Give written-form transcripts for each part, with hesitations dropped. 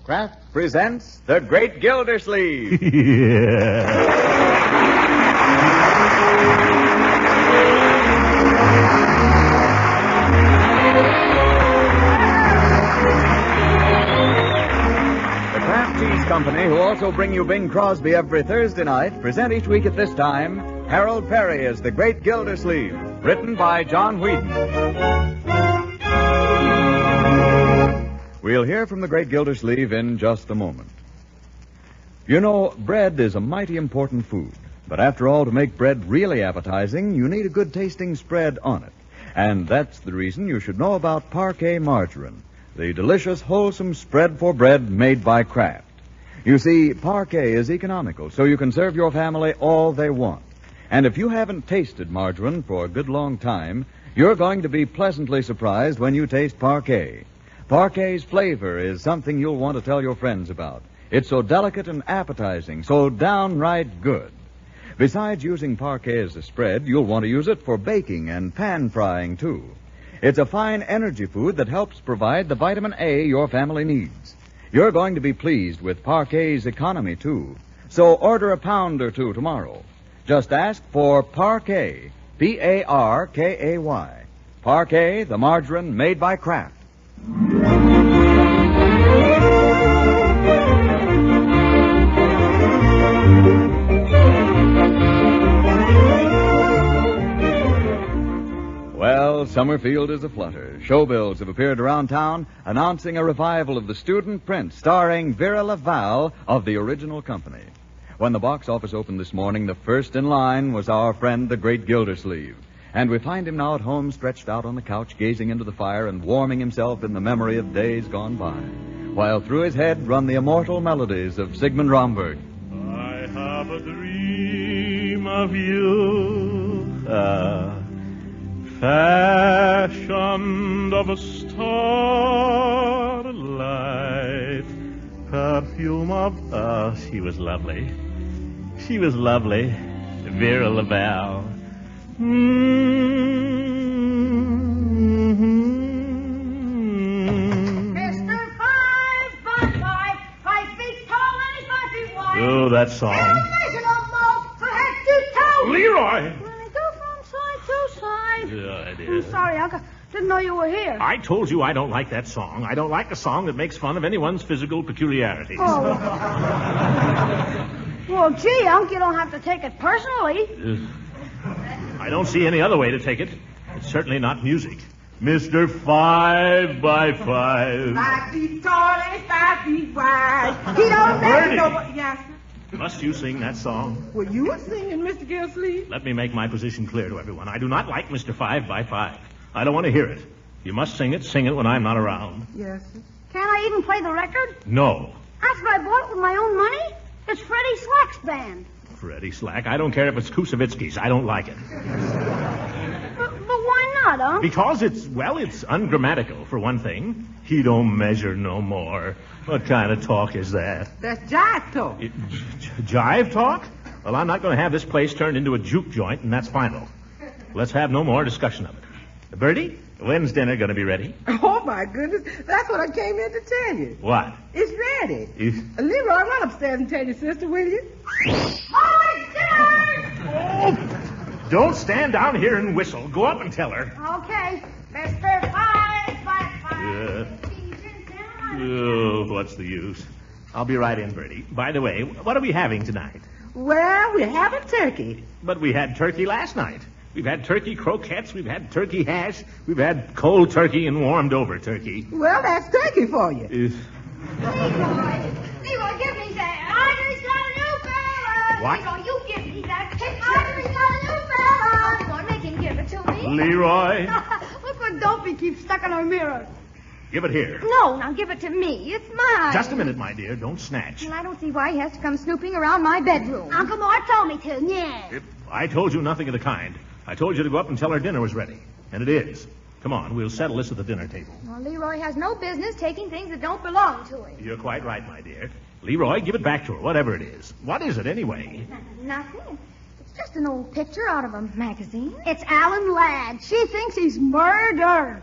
Kraft presents The Great Gildersleeves. The Kraft Cheese Company, who also bring you Bing Crosby every Thursday night, present each week at this time Harold Perry as The Great Gildersleeves, written by John Whedon. We'll hear from the great Gildersleeve in just a moment. You know, bread is a mighty important food. But after all, to make bread really appetizing, you need a good-tasting spread on it. And that's the reason you should know about Parquet margarine, the delicious, wholesome spread for bread made by Kraft. You see, Parquet is economical, so you can serve your family all they want. And if you haven't tasted margarine for a good long time, you're going to be pleasantly surprised when you taste Parquet. Parquet's flavor is something you'll want to tell your friends about. It's so delicate and appetizing, so downright good. Besides using Parquet as a spread, you'll want to use it for baking and pan frying, too. It's a fine energy food that helps provide the vitamin A your family needs. You're going to be pleased with Parquet's economy, too. So order a pound or two tomorrow. Just ask for Parquet, P-A-R-K-A-Y. Parquet, the margarine made by Kraft. Well, Summerfield is aflutter. Showbills have appeared around town announcing a revival of the student print starring Vera Laval of the original company. When the box office opened this morning, the first in line was our friend, the great Gildersleeve. And we find him now at home, stretched out on the couch, gazing into the fire and warming himself in the memory of days gone by, while through his head run the immortal melodies of Sigmund Romberg. I have a dream of you, fashioned of a starlight, perfume of... Oh, she was lovely. She was lovely. Vera Laval. Mr. 5 feet tall and 5 feet wide. Oh, that song. Leroy! Go from side to side. Yeah, it I'm is. sorry, Uncle. Didn't know you were here. I told you I don't like that song. I don't like a song that makes fun of anyone's physical peculiarities. Oh. Well, gee, Uncle, you don't have to take it personally. I don't see any other way to take it. It's certainly not music. Mr. 5 by 5. 5 feet tall and 5 feet wide. He don't Bertie. know. Yes. Must you sing that song? Well, you were singing, Mr. Gildersleeve. Let me make my position clear to everyone. I do not like Mr. 5 by 5. I don't want to hear it. You must sing it when I'm not around. Yes, sir. Can't I even play the record? No. That's what I bought with my own money. It's Freddie Slack's band. Freddie Slack. I don't care if it's Kusevitsky's. I don't like it. But why not, Unc? Because it's ungrammatical, for one thing. He don't measure no more. What kind of talk is that? That's jive talk. Jive talk? Well, I'm not going to have this place turned into a juke joint, and that's final. Let's have no more discussion of it. Bertie, when's dinner going to be ready? Oh, my goodness. That's what I came in to tell you. What? It's ready. Leroy, run upstairs and tell your sister, will you? Oh, it's dinner! Oh, don't stand down here and whistle. Go up and tell her. Okay. Mr. 5 by 5. Oh, what's the use? I'll be right in, Bertie. By the way, what are we having tonight? Well, we're having turkey. But we had turkey last night. We've had turkey croquettes, we've had turkey hash, we've had cold turkey and warmed over turkey. Well, that's turkey for you. Leroy, give me that. Audrey's got a new fella. What? Leroy, you give me that picture. Audrey's got a new fella. Come on, make him give it to me. Leroy, Look what Dopey keeps stuck in our mirror. give it here. No, now give it to me. It's mine. Just a minute, my dear. Don't snatch. Well, I don't see why he has to come snooping around my bedroom. Uncle Mort told me to, yeah. I told you nothing of the kind. I told you to go up and tell her dinner was ready. And it is. Come on, we'll settle this at the dinner table. Well, Leroy has no business taking things that don't belong to him. You're quite right, my dear. Leroy, give it back to her, whatever it is. What is it, anyway? Nothing. It's just an old picture out of a magazine. It's Alan Ladd. She thinks he's murdered.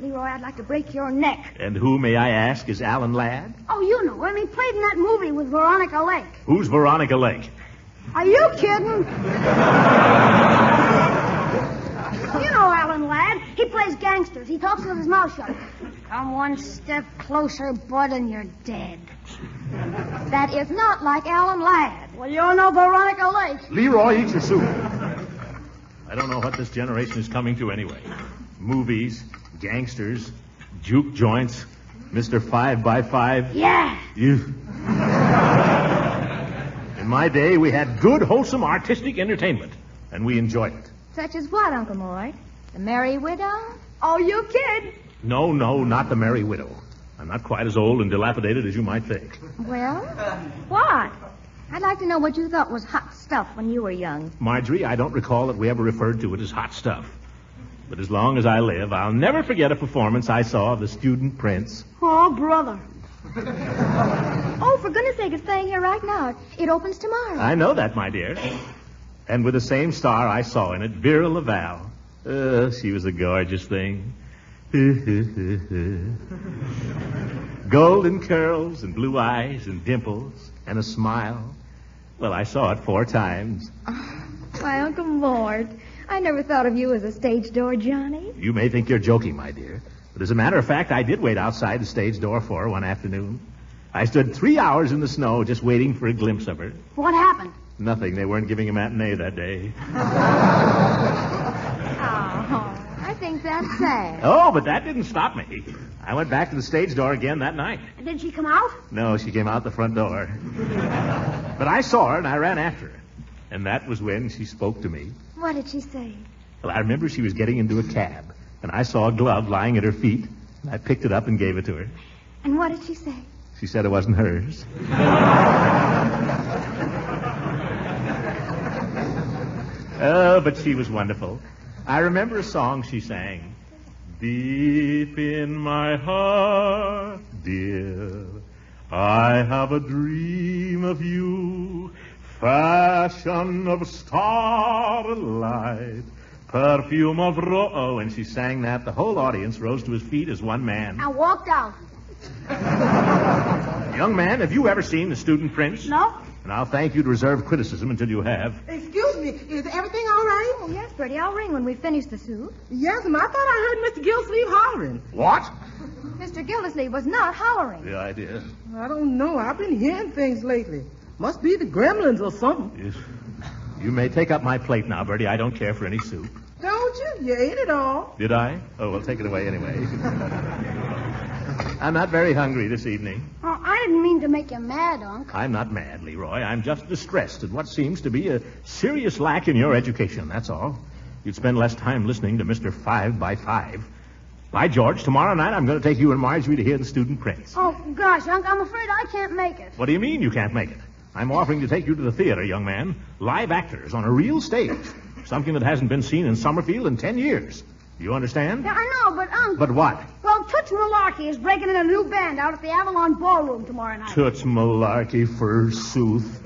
Leroy, I'd like to break your neck. And who, may I ask, is Alan Ladd? Oh, you know him. He played in that movie with Veronica Lake. Who's Veronica Lake? Are you kidding? You know Alan Ladd. He plays gangsters. He talks with his mouth shut. Come one step closer, bud, and you're dead. That is not like Alan Ladd. Well, you're no Veronica Lake. Leroy, eat your soup. I don't know what this generation is coming to anyway. Movies, gangsters, juke joints, Mr. 5x5. Yeah. You. In my day, we had good, wholesome, artistic entertainment, and we enjoyed it. Such as what, Uncle Mort? The Merry Widow? Oh, you kid. No, not the Merry Widow. I'm not quite as old and dilapidated as you might think. Well, what? I'd like to know what you thought was hot stuff when you were young. Marjorie, I don't recall that we ever referred to it as hot stuff. But as long as I live, I'll never forget a performance I saw of the Student Prince. Oh, brother. Oh, for goodness sake, it's playing here right now. It opens tomorrow. I know that, my dear. And with the same star I saw in it, Vera Laval. She was a gorgeous thing. Golden curls and blue eyes and dimples and a smile. Well, I saw it 4 times. Why, Uncle Mort, I never thought of you as a stage door Johnny. You may think you're joking, my dear. But as a matter of fact, I did wait outside the stage door for her one afternoon. I stood 3 hours in the snow just waiting for a glimpse of her. What happened? Nothing. They weren't giving a matinee that day. Oh, I think that's sad. Oh, but that didn't stop me. I went back to the stage door again that night. Did she come out? No, she came out the front door. But I saw her, and I ran after her. And that was when she spoke to me. What did she say? Well, I remember she was getting into a cab, and I saw a glove lying at her feet, and I picked it up and gave it to her. And what did she say? She said it wasn't hers. Oh, but she was wonderful. I remember a song she sang. Deep in my heart, dear, I have a dream of you, fashion of starlight, perfume of Oh, and she sang that. The whole audience rose to his feet as one man. I walked out. Young man, have you ever seen The Student Prince? No? And I'll thank you to reserve criticism until you have. Excuse me, is everything all right? Oh, yes, Bertie. I'll ring when we finish the soup. Yes, ma'am. I thought I heard Mr. Gildersleeves hollering. What? Mr. Gildersleeves was not hollering. The idea. I don't know. I've been hearing things lately. Must be the gremlins or something. Yes. You may take up my plate now, Bertie. I don't care for any soup. Don't you? You ate it all. Did I? Oh, well, take it away anyway. I'm not very hungry this evening. Oh, I didn't mean to make you mad, Unc. I'm not mad, Leroy. I'm just distressed at what seems to be a serious lack in your education, that's all. You'd spend less time listening to Mr. 5x5. By George, tomorrow night I'm going to take you and Marjorie to hear The Student Prince. Oh, gosh, Unc, I'm afraid I can't make it. What do you mean you can't make it? I'm offering to take you to the theater, young man. Live actors on a real stage. Something that hasn't been seen in Summerfield in 10 years. You understand? Yeah, I know, but, Unc... But what? Well, Toots Malarkey is breaking in a new band out at the Avalon Ballroom tomorrow night. Toots Malarkey, forsooth.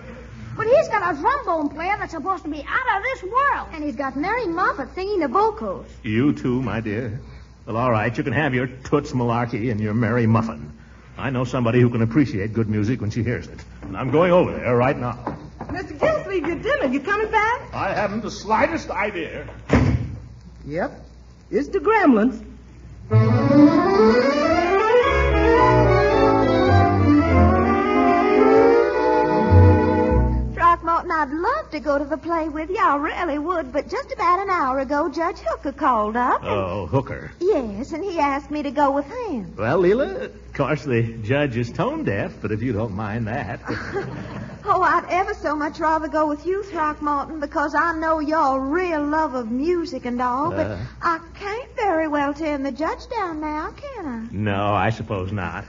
But he's got a trombone player that's supposed to be out of this world. And he's got Mary Moffat singing the vocals. You too, my dear. Well, all right, you can have your Toots Malarkey and your Mary Muffin. I know somebody who can appreciate good music when she hears it. And I'm going over there right now. Mr. Gildersleeves, your dinner. You coming back? I haven't the slightest idea. Yep. It's the gremlins. Throckmorton, I'd love to go to the play with you. I really would. But just about an hour ago, Judge Hooker called up. Oh, Hooker. Yes, and he asked me to go with him. Well, Leela, of course the judge is tone deaf, but if you don't mind that. Oh, I'd ever so much rather go with you, Throckmorton, because I know your real love of music and all, but I can't very well turn the judge down now, can I? No, I suppose not.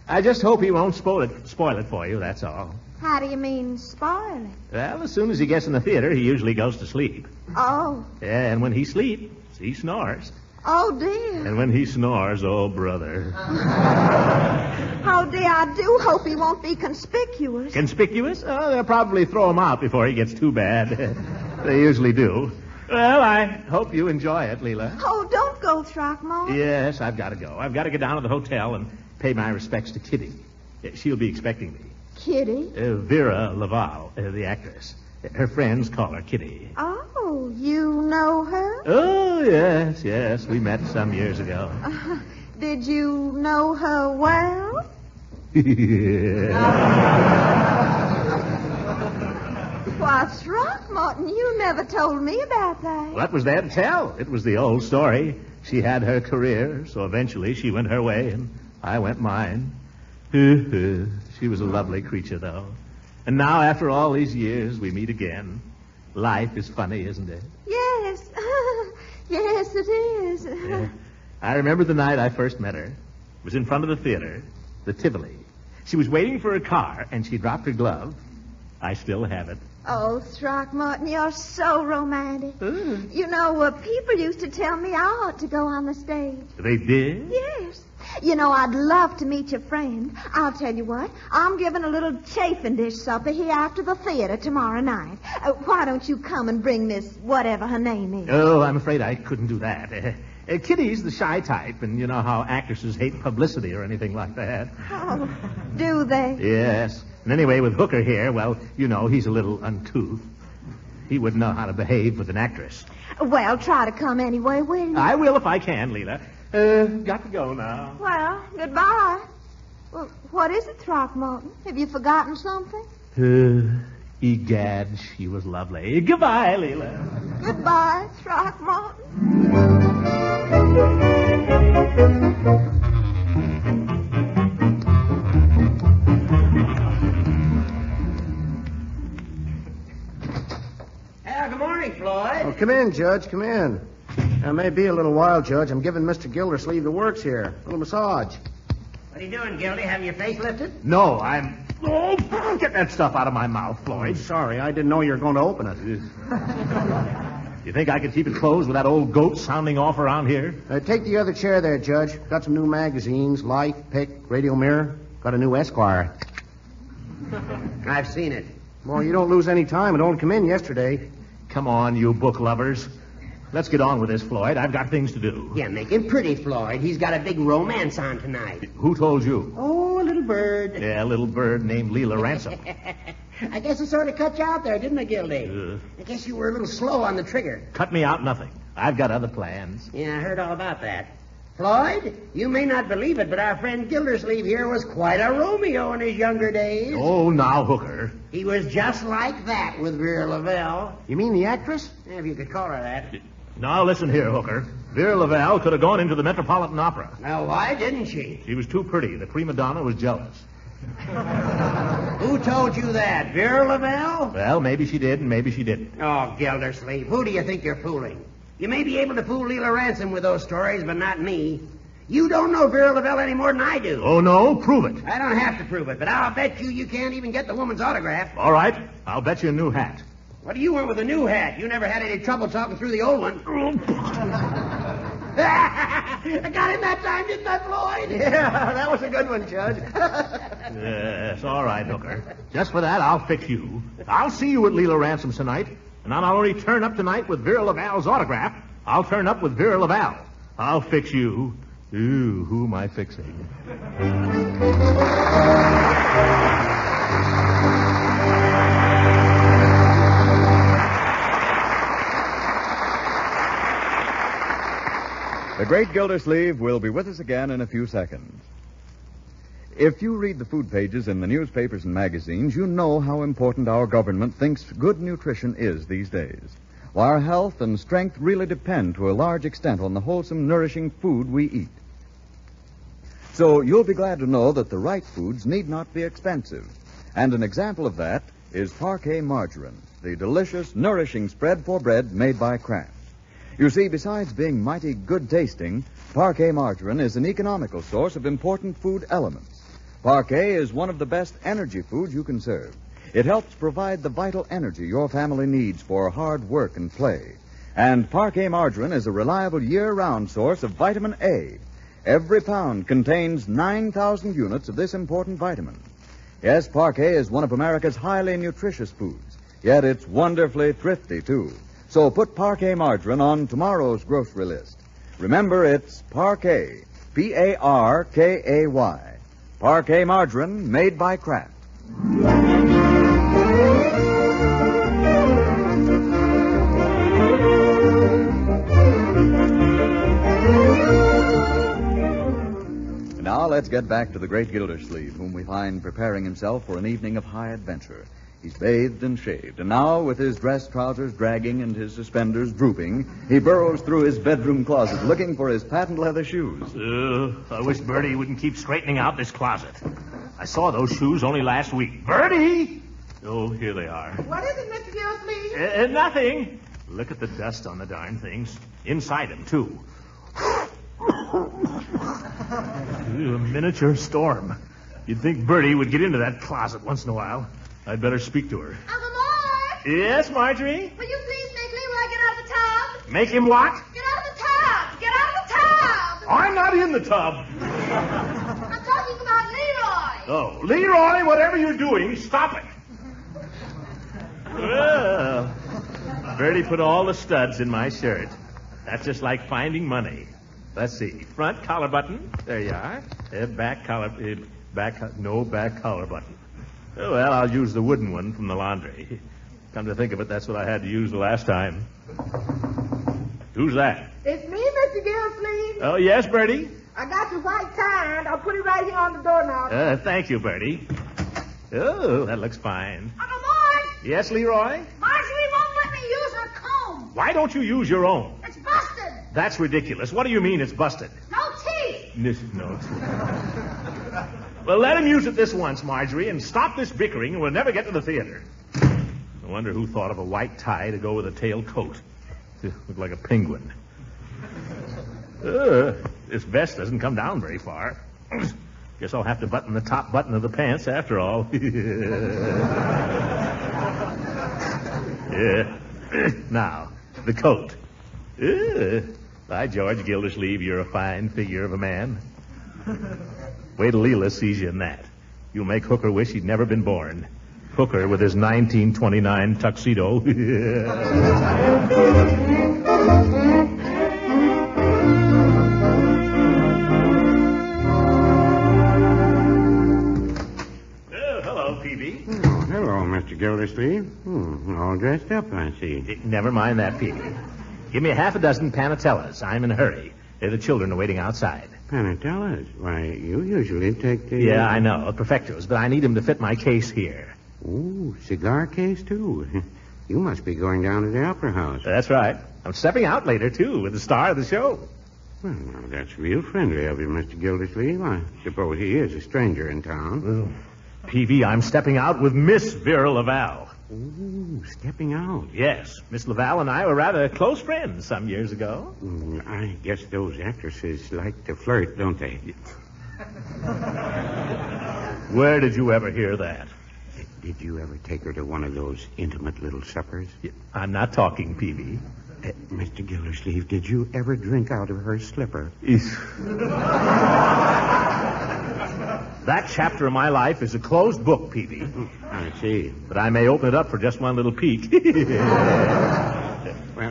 I just hope he won't spoil it for you, that's all. How do you mean, spoil it? Well, as soon as he gets in the theater, he usually goes to sleep. Oh. Yeah, and when he sleeps, he snores. Oh, dear. And when he snores, oh, brother. Oh, dear, I do hope he won't be conspicuous. Conspicuous? Oh, they'll probably throw him out before he gets too bad. They usually do. Well, I hope you enjoy it, Leela. Oh, don't go go, Throckmorton? Yes, I've got to go. I've got to get down to the hotel and pay my respects to Kitty. She'll be expecting me. Kitty? Vera Laval, the actress. Her friends call her Kitty. Oh, you know her? Oh, yes. We met some years ago. Did you know her well? Why, Throckmorton, you never told me about that. What was there to tell? It was the old story. She had her career, so eventually she went her way, and I went mine. She was a lovely creature, though. And now, after all these years, we meet again. Life is funny, isn't it? Yes. Yes, it is. Yeah. I remember the night I first met her. It was in front of the theater, the Tivoli. She was waiting for a car, and she dropped her glove. I still have it. Oh, Throckmorton, you're so romantic. You know, people used to tell me I ought to go on the stage. They did? Yes. You know, I'd love to meet your friend. I'll tell you what, I'm giving a little chafing dish supper here after the theater tomorrow night. Why don't you come and bring Miss whatever her name is? Oh, I'm afraid I couldn't do that. Kitty's the shy type, and you know how actresses hate publicity or anything like that. Oh, do they? Yes. And anyway, with Hooker here, well, you know, he's a little uncouth. He wouldn't know how to behave with an actress. Well, try to come anyway, will you? I will if I can, Leela. Got to go now. Well, goodbye. Well, what is it, Throckmorton? Have you forgotten something? Egad, she was lovely. Goodbye, Leela. Goodbye, Throckmorton. Good morning, Floyd. Oh, come in, Judge. Come in. Now, may be a little while, Judge. I'm giving Mr. Gildersleeves the works here. A little massage. What are you doing, Gildy? Having your face lifted? No, I'm... Oh, get that stuff out of my mouth, Floyd. Sorry, I didn't know you were going to open it. You think I could keep it closed with that old goat sounding off around here? Take the other chair there, Judge. Got some new magazines, Life, Pick, Radio Mirror. Got a new Esquire. I've seen it. Well, you don't lose any time. It only come in yesterday. Come on, you book lovers. Let's get on with this, Floyd. I've got things to do. Yeah, make him pretty, Floyd. He's got a big romance on tonight. Who told you? Oh, a little bird. Yeah, a little bird named Leela Ransom. I guess it sort of cut you out there, didn't it, Gildy? I guess you were a little slow on the trigger. Cut me out nothing. I've got other plans. Yeah, I heard all about that. Floyd, you may not believe it, but our friend Gildersleeve here was quite a Romeo in his younger days. Oh, now, Hooker. He was just like that with Vera Lavelle. You mean the actress? If you could call her that. Now, listen here, Hooker. Vera Lavelle could have gone into the Metropolitan Opera. Now, why didn't she? She was too pretty. The prima donna was jealous. Who told you that? Vera Lavelle? Well, maybe she did and maybe she didn't. Oh, Gildersleeve, who do you think you're fooling? You may be able to fool Leela Ransom with those stories, but not me. You don't know Vera Lavelle any more than I do. Oh, no? Prove it. I don't have to prove it, but I'll bet you can't even get the woman's autograph. All right. I'll bet you a new hat. What do you want with a new hat? You never had any trouble talking through the old one. I got him that time, didn't I, Floyd? Yeah, that was a good one, Judge. Yes, all right, Hooker. Just for that, I'll fix you. I'll see you at Leela Ransom's tonight, and I'll not only turn up tonight with Vera Lavalle's autograph, I'll turn up with Vera Laval. I'll fix you. Ooh, who am I fixing? The great Gildersleeve will be with us again in a few seconds. If you read the food pages in the newspapers and magazines, you know how important our government thinks good nutrition is these days. While our health and strength really depend to a large extent on the wholesome, nourishing food we eat. So you'll be glad to know that the right foods need not be expensive. And an example of that is Parquet margarine, the delicious, nourishing spread for bread made by Kraft. You see, besides being mighty good tasting, Parquet margarine is an economical source of important food elements. Parquet is one of the best energy foods you can serve. It helps provide the vital energy your family needs for hard work and play. And Parquet margarine is a reliable year-round source of vitamin A. Every pound contains 9,000 units of this important vitamin. Yes, Parquet is one of America's highly nutritious foods, yet it's wonderfully thrifty, too. So put Parquet margarine on tomorrow's grocery list. Remember, it's Parkay. Parkay. Parkay margarine made by Kraft. Now let's get back to the great Gildersleeve, whom we find preparing himself for an evening of high adventure. He's bathed and shaved, and now, with his dress trousers dragging and his suspenders drooping, he burrows through his bedroom closet looking for his patent leather shoes. I wish Bertie wouldn't keep straightening out this closet. I saw those shoes only last week. Bertie! Oh, here they are. What is it, Mr. Gildersleeve? Nothing. Look at the dust on the darn things. Inside them, too. A miniature storm. You'd think Bertie would get into that closet once in a while. I'd better speak to her. Uncle Mort! Yes, Marjorie? Will you please make Leroy get out of the tub? Make him what? Get out of the tub! Get out of the tub! I'm not in the tub. I'm talking about Leroy. Oh, Leroy, whatever you're doing, stop it. Well, Bertie put all the studs in my shirt. That's just like finding money. Let's see. Front collar button. There you are. Back collar button. Oh, well, I'll use the wooden one from the laundry. Come to think of it, that's what I had to use the last time. Who's that? It's me, Mr. Gildersleeve. Oh, yes, Bertie? I got your white tie, and I'll put it right here on the doorknob. Thank you, Bertie. Oh, that looks fine. Uncle Mort! Yes, Leroy? Marjorie won't let me use her comb. Why don't you use your own? It's busted. That's ridiculous. What do you mean it's busted? No teeth. No. Well, let him use it this once, Marjorie, and stop this bickering, and we'll never get to the theater. I wonder who thought of a white tie to go with a tail coat. Look like a penguin. This vest doesn't come down very far. Guess I'll have to button the top button of the pants after all. Yeah. Now, the coat. By George Gildersleeve, you're a fine figure of a man. Wait till Leela sees you in that. You'll make Hooker wish he'd never been born. Hooker with his 1929 tuxedo. Hello, Peavy. Oh, hello, Mr. Gildersleeve. All dressed up, I see. Never mind that, Peavy. Give me half a dozen panatellas. I'm in a hurry. The children are waiting outside. Panatellas? Why, you usually take the... Yeah, I know. Perfectos, but I need them to fit my case here. Ooh, cigar case, too. You must be going down to the Opera House. That's right. I'm stepping out later, too, with the star of the show. Well, now, that's real friendly of you, Mr. Gildersleeve. I suppose he is a stranger in town. Well, Peavy, I'm stepping out with Miss Vera Laval. Ooh, stepping out. Yes, Miss Laval and I were rather close friends some years ago. I guess those actresses like to flirt, don't they? Where did you ever hear that? Did you ever take her to one of those intimate little suppers? I'm not talking, Peavy. Mr. Gildersleeve, did you ever drink out of her slipper? That chapter of my life is a closed book, Peavy. I see. But I may open it up for just one little peek. Well,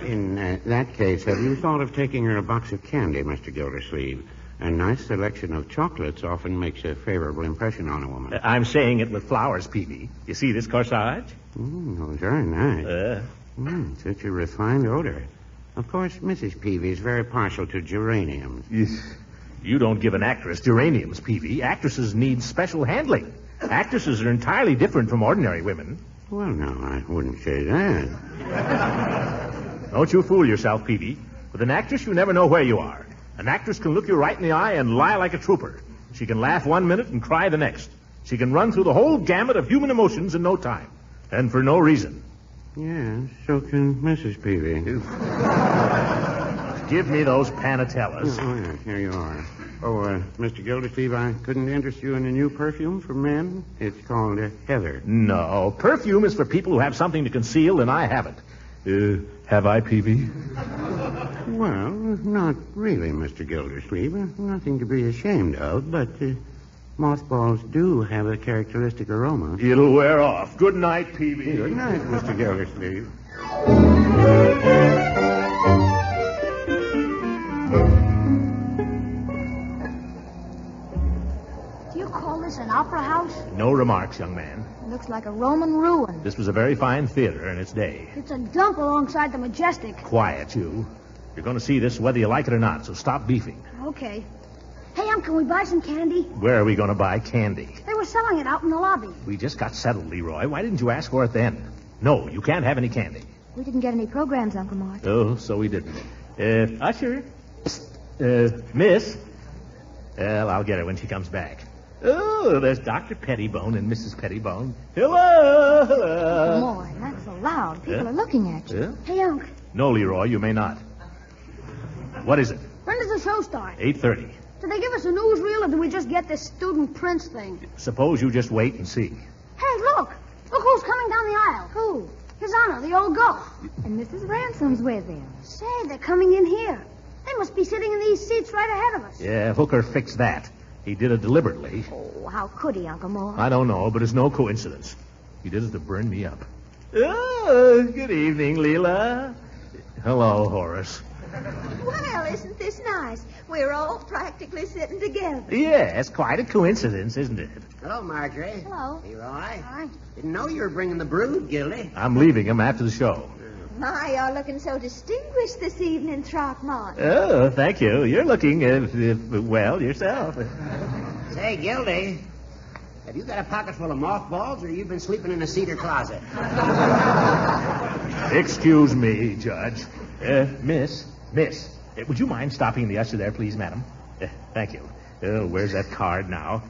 in that case, have you thought of taking her a box of candy, Mr. Gildersleeve? A nice selection of chocolates often makes a favorable impression on a woman. I'm saying it with flowers, Peavy. You see this corsage? Very nice. Such a refined odor. Of course, Mrs. Peavy is very partial to geraniums. You don't give an actress geraniums, Peavy. Actresses need special handling. Actresses are entirely different from ordinary women. Well, no, I wouldn't say that. Don't you fool yourself, Peavy. With an actress, you never know where you are. An actress can look you right in the eye and lie like a trooper. She can laugh 1 minute and cry the next. She can run through the whole gamut of human emotions in no time. And for no reason. Yes, so can Mrs. Peavy. Give me those panatellas. Oh, yes, here you are. Oh, Mr. Gildersleeve, I couldn't interest you in a new perfume for men. It's called Heather. No, perfume is for people who have something to conceal, and I haven't. Have I, Peavy? Well, not really, Mr. Gildersleeve. Nothing to be ashamed of, but mothballs do have a characteristic aroma. It'll wear off. Good night, Peavy. Good night, Mr. Gildersleeve. call this an opera house? No remarks, young man. Looks like a Roman ruin. This was a very fine theater in its day. It's a dump alongside the Majestic. Quiet, you. You're going to see this whether you like it or not, so stop beefing. Okay. Hey, can we buy some candy? Where are we going to buy candy? They were selling it out in the lobby. We just got settled, Leroy. Why didn't you ask for it then? No, you can't have any candy. We didn't get any programs, Uncle Mort. Oh, so we didn't. Usher. Miss. Well, I'll get her when she comes back. Oh, there's Dr. Pettibone and Mrs. Pettibone. Hello. Uncle Mort, not so loud. People are looking at you. Hey, Unc, No, Leroy, you may not. What is it? when does the show start? 8:30. Did they give us a newsreel, or did we just get this student prince thing? Suppose you just wait and see. Hey, look! Look who's coming down the aisle. Who? His Honor, the old ghost. And Mrs. Ransom's with him. Say, they're coming in here. They must be sitting in these seats right ahead of us. Yeah, Hooker fixed that. He did it deliberately. Oh, how could he, Uncle Mort? I don't know, but it's no coincidence. He did it to burn me up. Oh, good evening, Leela. Hello, Horace. Well, isn't this nice? We're all practically sitting together. Yes, quite a coincidence, isn't it? Hello, Marjorie. Hello. Leroy. Hi. Didn't know you were bringing the brood, Gildy. I'm leaving him after the show. My, you're looking so distinguished this evening, Throckmorton. Oh, thank you. You're looking, well, yourself. Say, Gildy, have you got a pocket full of mothballs, or you've been sleeping in a cedar closet? Excuse me, Judge. Miss, would you mind stopping the usher there, please, madam? Thank you. Where's that card now?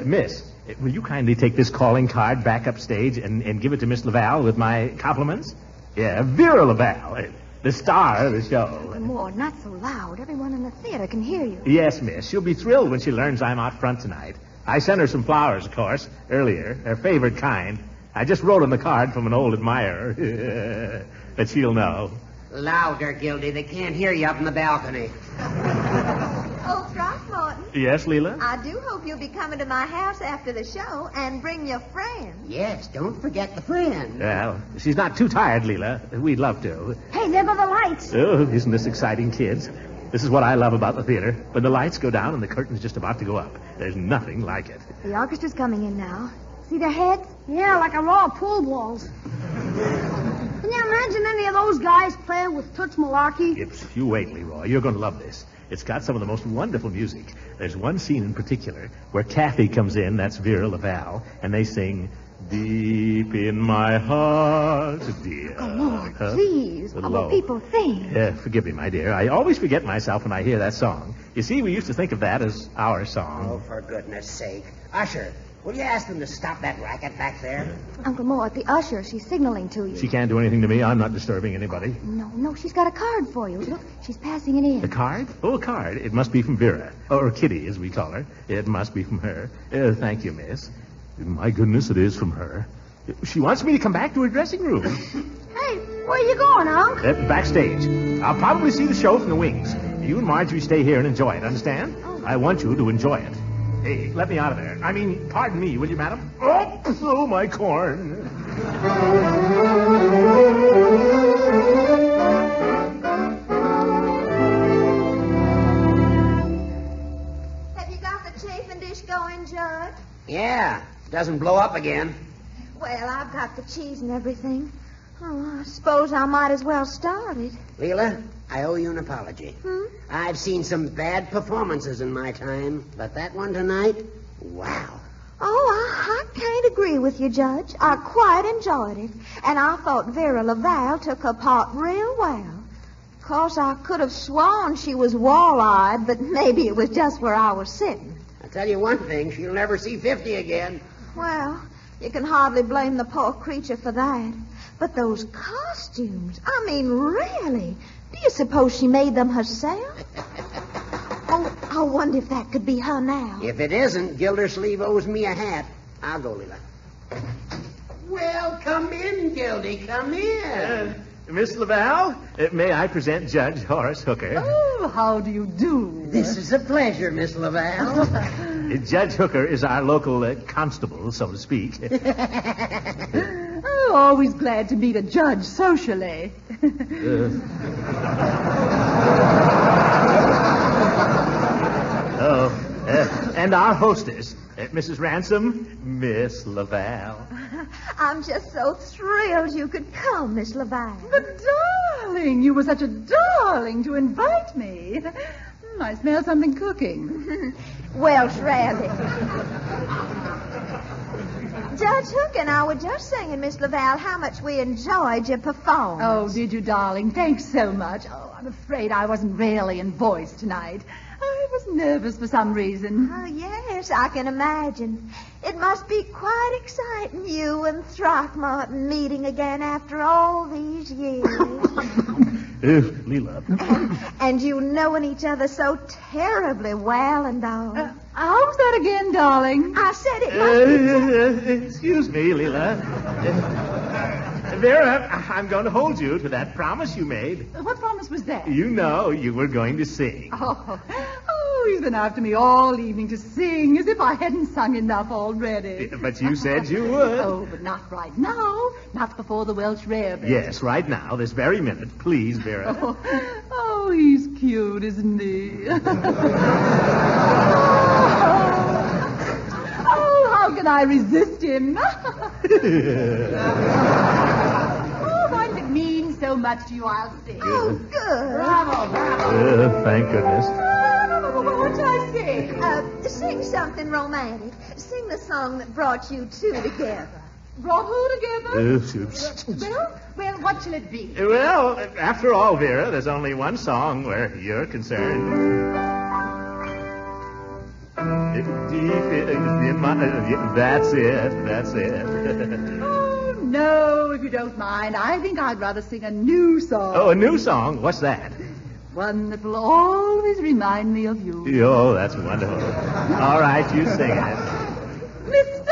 Miss, will you kindly take this calling card back upstage and give it to Miss Laval with my compliments? Yeah, Vera Laval, the star of the show. Uncle Mort, not so loud. Everyone in the theater can hear you. Yes, miss. She'll be thrilled when she learns I'm out front tonight. I sent her some flowers, of course, earlier, her favorite kind. I just wrote on the card from an old admirer. But she'll know. Louder, Gildy. They can't hear you up in the balcony. Oh, Throckmorton, Yes, Leela? I do hope you'll be coming to my house after the show and bring your friends. Yes, don't forget the friend. Well, she's not too tired, Leela. We'd love to. Hey, there go the lights. Oh, isn't this exciting, kids? This is what I love about the theater. When the lights go down and the curtain's just about to go up. There's nothing like it. The orchestra's coming in now. See their heads? Yeah, like a row of pool balls. Can you imagine any of those guys playing with Toots Malarkey? Yips, you wait, Leroy. You're going to love this. It's got some of the most wonderful music. There's one scene in particular where Kathy comes in, that's Vera Laval, and they sing, "Deep in my heart, dear." Oh, Lord, please. What will people think? Forgive me, my dear. I always forget myself when I hear that song. You see, we used to think of that as our song. Oh, for goodness sake. Usher, will you ask them to stop that racket back there? Uncle Mort, the usher, she's signaling to you. She can't do anything to me. I'm not disturbing anybody. No, she's got a card for you. Look, she's passing it in. A card? Oh, a card. It must be from Vera. Or Kitty, as we call her. It must be from her. Thank you, miss. My goodness, it is from her. She wants me to come back to her dressing room. Hey, where you going, Unc? Backstage. I'll probably see the show from the wings. You and Marjorie stay here and enjoy it, understand? I want you to enjoy it. Hey, let me out of there. I mean, pardon me, will you, madam? Oh, my corn. Have you got the chafing dish going, Judge? Yeah, doesn't blow up again. Well, I've got the cheese and everything. Oh, I suppose I might as well start it. Leela, I owe you an apology. I've seen some bad performances in my time, but that one tonight, wow. Oh, I can't agree with you, Judge. I quite enjoyed it. And I thought Vera Laval took her part real well. Of course, I could have sworn she was wall-eyed, but maybe it was just where I was sitting. I'll tell you one thing, she'll never see 50 again. Well, you can hardly blame the poor creature for that. But those costumes, I mean, really, do you suppose she made them herself? Oh, I wonder if that could be her now. If it isn't, Gildersleeve owes me a hat. I'll go, Leela. Well, come in, Gildy, come in. Miss Laval, may I present Judge Horace Hooker? Oh, how do you do? This is a pleasure, Miss Laval. Judge Hooker is our local constable, so to speak. Oh, always glad to meet a judge socially. And our hostess, Mrs. Ransom, Miss Laval. I'm just so thrilled you could come, Miss Laval. But, darling, you were such a darling to invite me. I smell something cooking. Welsh rabbit. Judge Hook and I were just singing, Miss Laval, how much we enjoyed your performance. Oh, did you, darling? Thanks so much. Oh, I'm afraid I wasn't really in voice tonight. I was nervous for some reason. Oh, yes, I can imagine. It must be quite exciting, you and Throckmorton meeting again after all these years. Leela. And you knowing each other so terribly well and all. How's that again, darling? I said it must be... Excuse me, Leela. Vera, I'm going to hold you to that promise you made. What promise was that? You know you were going to sing. Oh, he's been after me all evening to sing, as if I hadn't sung enough already. But you said you would. Oh, but not right now. Not before the Welsh rarebit. Yes, right now, this very minute. Please, Vera. Oh, he's cute, isn't he? Oh, how can I resist him? Oh, why does it mean so much to you, I'll sing. Oh, good. Bravo, bravo. Thank goodness. What should I sing? Sing something romantic. Sing the song that brought you two together. Brought who together? Well, what shall it be? Well, after all, Vera, there's only one song where you're concerned. That's it. Oh, no, if you don't mind. I think I'd rather sing a new song. Oh, a new song? What's that? One that will always remind me of you. Oh, that's wonderful. All right, you sing it. Mr.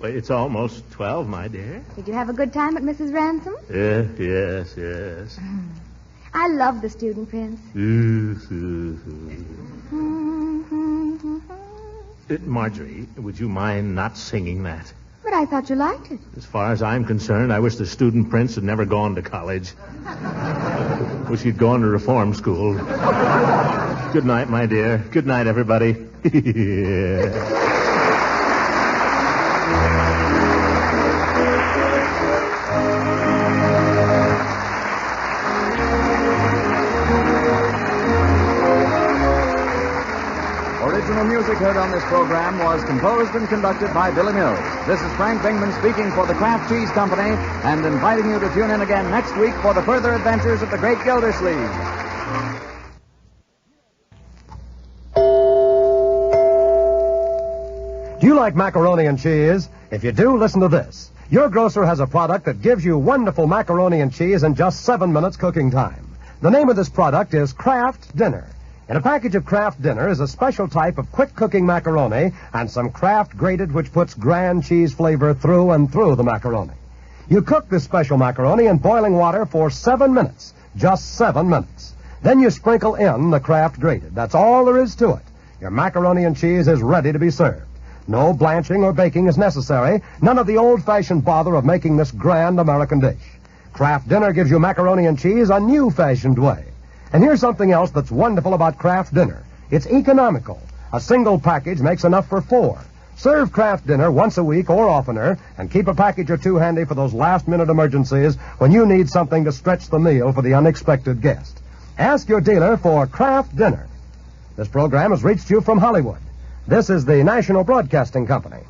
It's almost 12, my dear. Did you have a good time at Mrs. Ransom? Yes. I love the student, Prince. Marjorie, would you mind not singing that? But I thought you liked it. As far as I'm concerned, I wish the student prince had never gone to college. Wish he'd gone to reform school. Good night, my dear. Good night, everybody. Original music heard on this program was composed and conducted by Billy Mills. This is Frank Bingman speaking for the Kraft Cheese Company and inviting you to tune in again next week for the further adventures of the great Gildersleeves. Do you like macaroni and cheese? If you do, listen to this. Your grocer has a product that gives you wonderful macaroni and cheese in just 7 minutes cooking time. The name of this product is Kraft Dinner. In a package of Kraft Dinner is a special type of quick-cooking macaroni and some Kraft grated which puts grand cheese flavor through and through the macaroni. You cook this special macaroni in boiling water for 7 minutes, just 7 minutes. Then you sprinkle in the Kraft grated. That's all there is to it. Your macaroni and cheese is ready to be served. No blanching or baking is necessary. None of the old-fashioned bother of making this grand American dish. Kraft Dinner gives you macaroni and cheese a new-fashioned way. And here's something else that's wonderful about Kraft Dinner. It's economical. A single package makes enough for 4. Serve Kraft Dinner once a week or oftener, and keep a package or 2 handy for those last-minute emergencies when you need something to stretch the meal for the unexpected guest. Ask your dealer for Kraft Dinner. This program has reached you from Hollywood. This is the National Broadcasting Company.